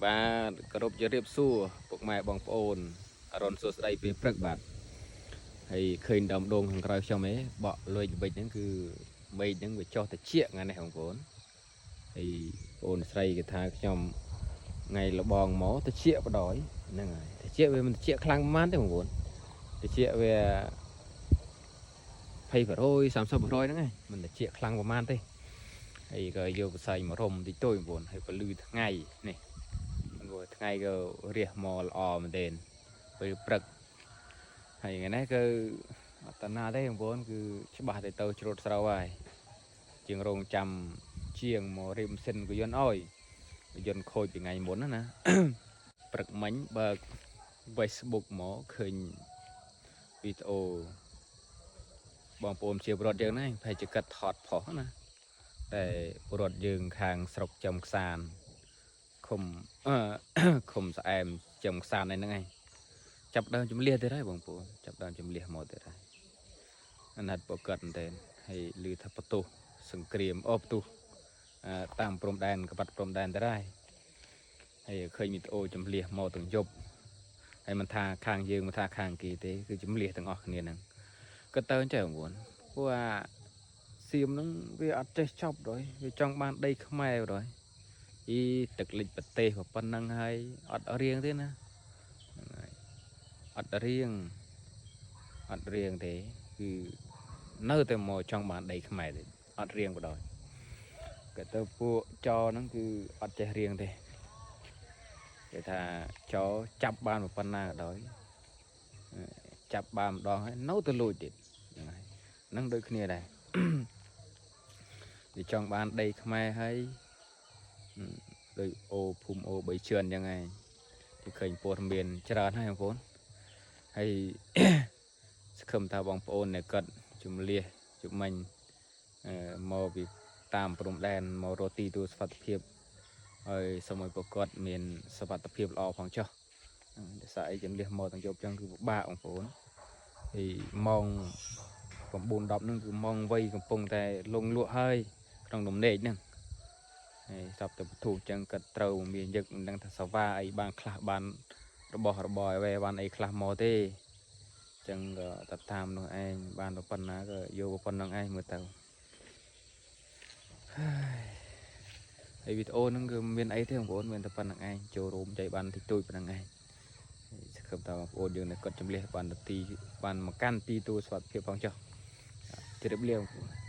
បាទគោរពជម្រាបសួរពុកម៉ែបងប្អូនអរុនសួស្ដីពេលព្រឹកបាទហើយឃើញដើមដូងខាងក្រោយខ្ញុំឯងបក់លុយល្បិចហ្នឹងគឺមេឃហ្នឹងវាចុះតិចថ្ងៃនេះបងប្អូនហើយបងអូនស្រីគេថាខ្ញុំថ្ងៃលបងមកតិចបដ ாய் ហ្នឹងហើយតិចវាមិនតិចខ្លាំងប៉ុន្មានទេបងប្អូនតិចវា20% 30%ហ្នឹងឯងមិនតិចខ្លាំងប៉ុន្មានទេហើយក៏យកបស័យមករុំតិចតួចបងប្អូនហើយពលឺថ្ងៃនេះថ្ងៃក៏រះមកល្អមែនទែនពេលព្រឹកហើយថ្ងៃនេះគឺអត់តាណាទេបងប្អូនគឺច្បាស់ទៅជ្រូតស្រូវហើយជាងរងចាំជាងមករៀបម៉ាស៊ីនក៏យន្តឲ្យយន្តខូចពីថ្ងៃមុនណាព្រឹកមិញបើក Facebook មកឃើញវីដេអូបងប្អូនជាពលរដ្ឋយើងហ្នឹងប្រហែលជាកាត់ថតផុសណាតែពលរដ្ឋយើងខាងស្រុកចំខ្សានឃុំឃុំស្អែមចំខ្សានហ្នឹងឯងចាប់ដើមជំលះទៀតហើយបងប្អូនចាប់ដើមជំលះមកទៀតហើយអាណិតប្រកាសមែនទែនហើយឮថាបន្ទុះសង្គ្រាមបន្ទុះតាមព្រំដែនក្បាត់ព្រំដែនទៅហើយហើយឃើញវីដេអូជំលះមកទាំងយប់ហើយមិនថាខាងយើងមិនថាខាងគេទេគឺជំលះទាំងអស់គ្នាហ្នឹងក៏ទៅអញ្ចឹងបងប្អូនព្រោះសៀមហ្នឹងវាអត់ចេះចប់rồiវាចង់បានដីខ្មែរrồiទឹកលិចប្រទេសប៉ុណ្ណឹងហើយអត់រៀងទេណាអត់រៀងទេគឺនៅតែមកចង់បានដីខ្មែរទេអត់រៀងបដ ாய் ក៏ទៅពួកចហ្នឹងគឺអត់ចេះរៀងទេគេថាចចាប់បានប៉ុណ្ណាក៏ដោយចាប់បានម្ដងហើយនៅទៅលួចទៀតហ្នឹងដូចគ្នាដែរវាចង់បានដីខ្មែរហើយដោយអូភូមិអូបីជឿនអញ្ចឹងឯងគេឃើញព័ត៌មានច្រើនហើយបងប្អូនហើយសង្ឃឹមថាបងប្អូនអ្នកគាត់ជំលះជំមាញ់មកពីតាមព្រំដែនមករកទីទួលសុវត្ថិភាពហើយសូមឲ្យប្រកបមានសុវត្ថិភាពល្អផងចុះដោយសារអីជំលះមកទាំងយប់ចឹងគឺពិបាកបងប្អូនហើយម៉ោង 9:10 ហ្នឹងគឺម៉ោងវ័យកំពុងតែលងលក់ហើយក្នុងដំណេកហ្នឹងហើយសពទៅបទុះចឹងកាត់ត្រូវមានយឹកមិនដឹងថាសាវ៉ាអីបានខ្លះបានរបស់របរអីបានអីខ្លះមកទេចឹងក៏តាមនោះឯងបានប៉ុណ្ណាក៏យកប៉ុណ្ណឹងឯងមើលទៅហើយវីដេអូហ្នឹងគឺមានអីទេបងប្អូនមានតែប៉ុណ្្នឹងឯងចូលរួមចៃបានតិចតួចប៉ុណ្្នឹងឯងសង្ឃឹមថាបងប្អូនយើងគាត់ជំលះបានទីបានមកកាន់ទីទួលសុវត្ថិភាពផងចុះជម្រាបលាបងប្អូន